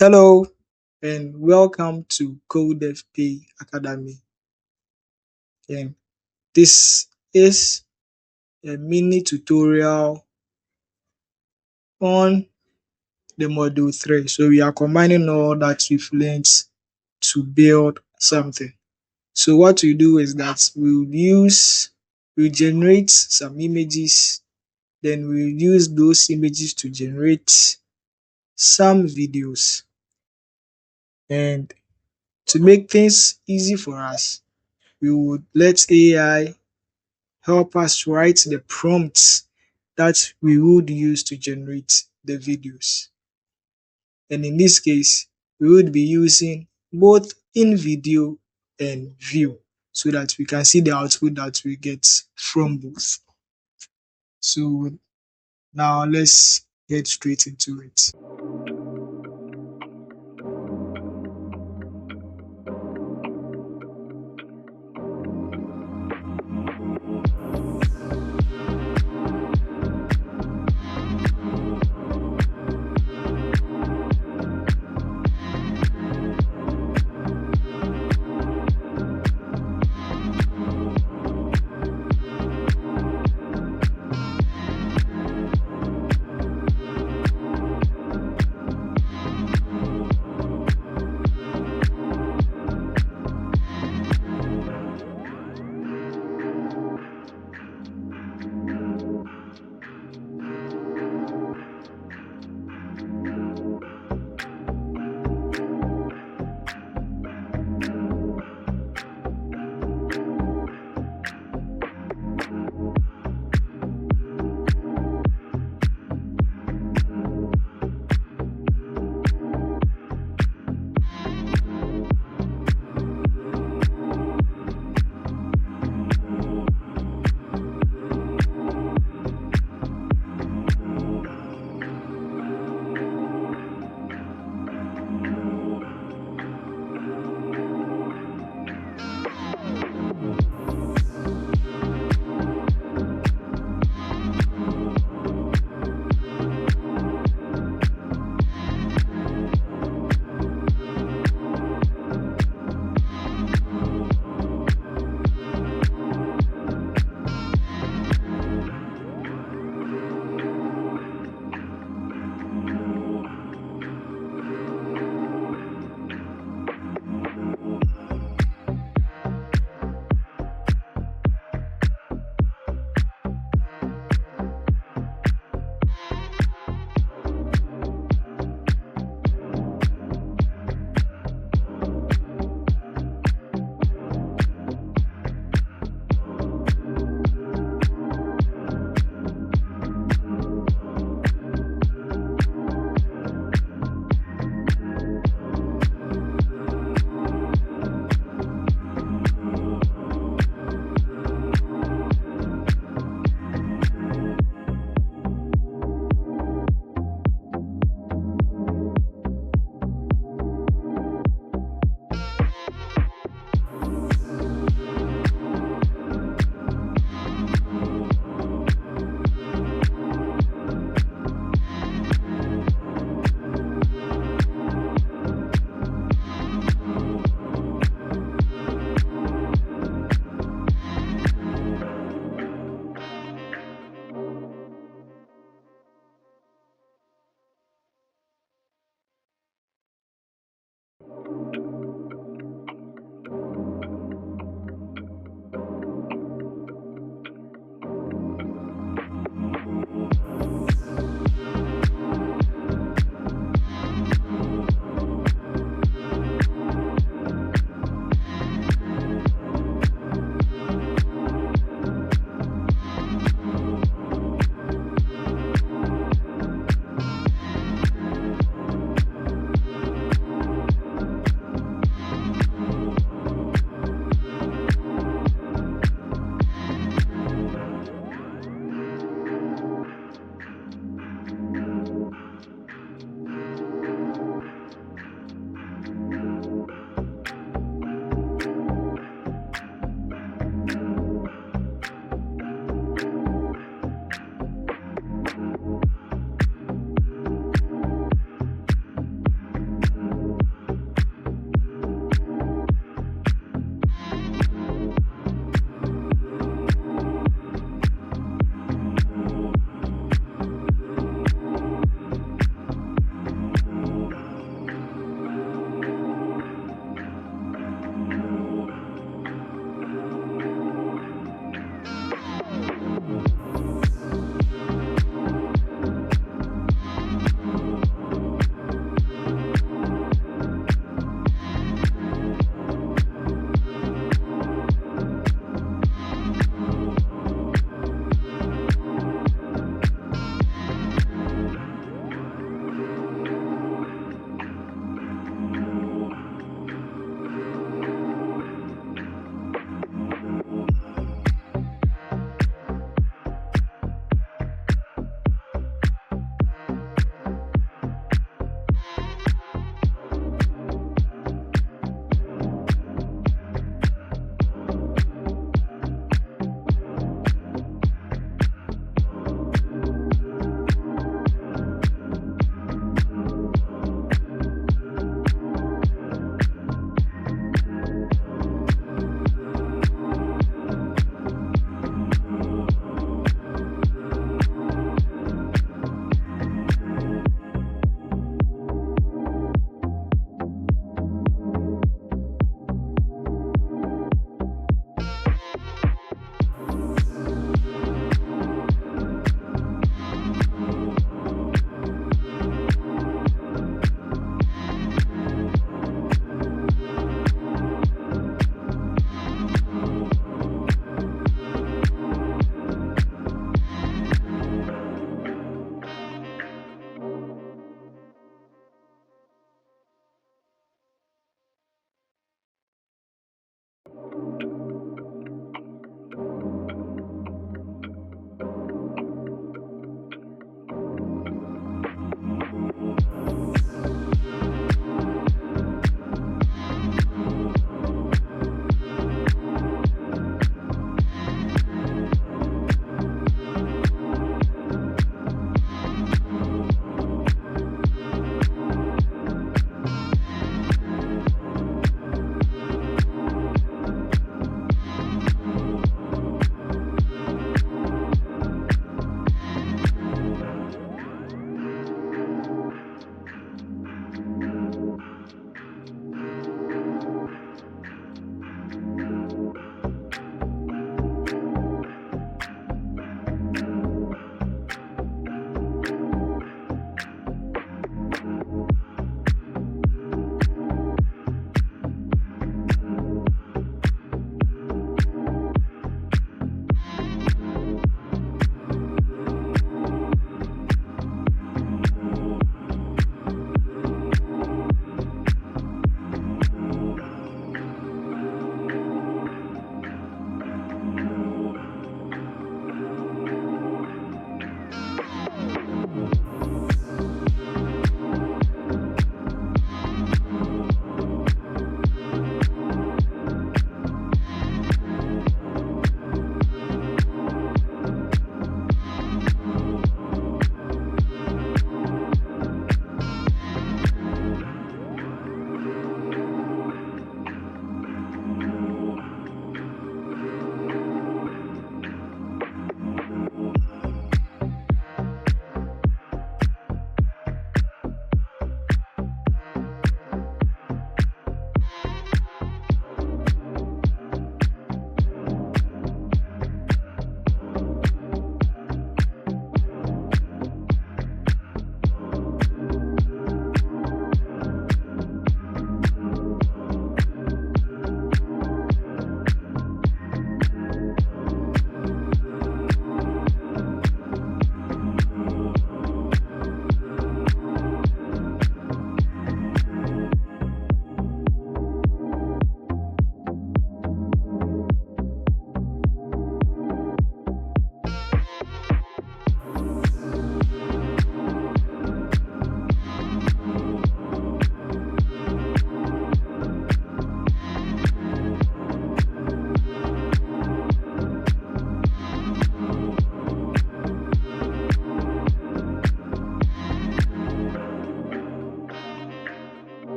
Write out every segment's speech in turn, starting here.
Hello and welcome to Code FP Academy. And this is a mini tutorial on the module 3. So we are combining all that we've learned to build something. So what we do is that we'll generate some images, then we'll use those images to generate some videos. And to make things easy for us, we would let AI help us write the prompts that we would use to generate the videos. And in this case, we would be using both in video and view so that we can see the output that we get from both. So now let's get straight into it.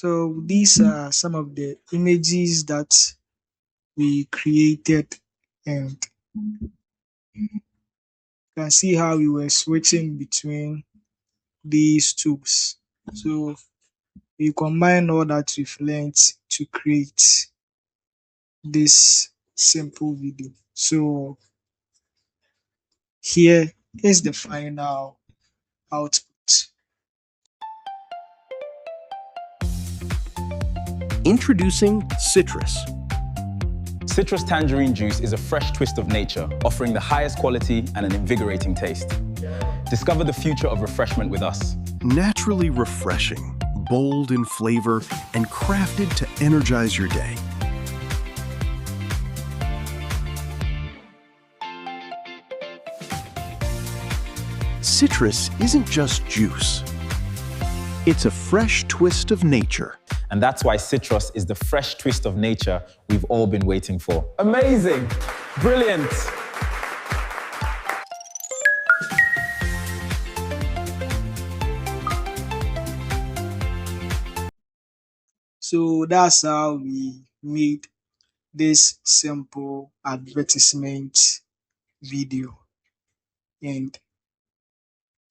So these are some of the images that we created, and you can see how we were switching between these tools. So we combine all that we've learned to create this simple video. So here is the final output. Introducing Citrus. Citrus tangerine juice is a fresh twist of nature, offering the highest quality and an invigorating taste. Discover the future of refreshment with us. Naturally refreshing, bold in flavor, and crafted to energize your day. Citrus isn't just juice. It's a fresh twist of nature. And that's why Citrus is the fresh twist of nature we've all been waiting for. Amazing! Brilliant! So that's how we made this simple advertisement video. And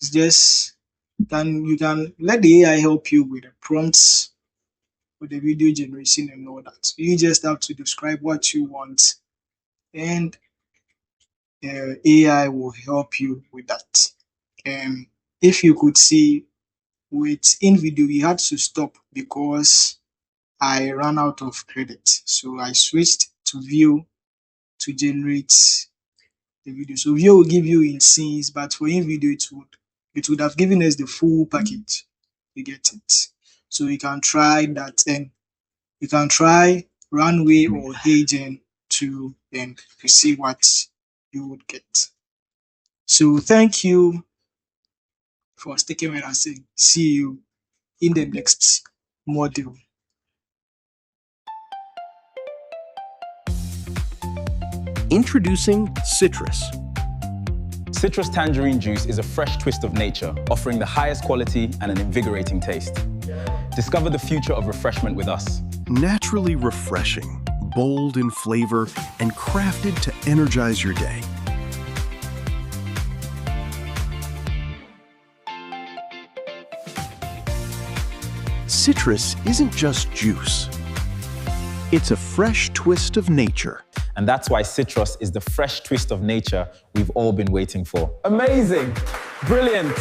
it's just you can let the AI help you with the prompts, with the video generation and all that. You just have to describe what you want, and AI will help you with that. And if you could see, with InVideo, we had to stop because I ran out of credit. So I switched to View to generate the video. So View will give you in scenes, but for InVideo, it would have given us the full package. You get it. So you can try that, and you can try Runway or Hagen to see what you would get. So thank you for sticking with us, and see you in the next module. Introducing Citrus. Citrus tangerine juice is a fresh twist of nature, offering the highest quality and an invigorating taste. Discover the future of refreshment with us. Naturally refreshing, bold in flavor, and crafted to energize your day. Citrus isn't just juice. It's a fresh twist of nature. And that's why Citrus is the fresh twist of nature we've all been waiting for. Amazing! Brilliant!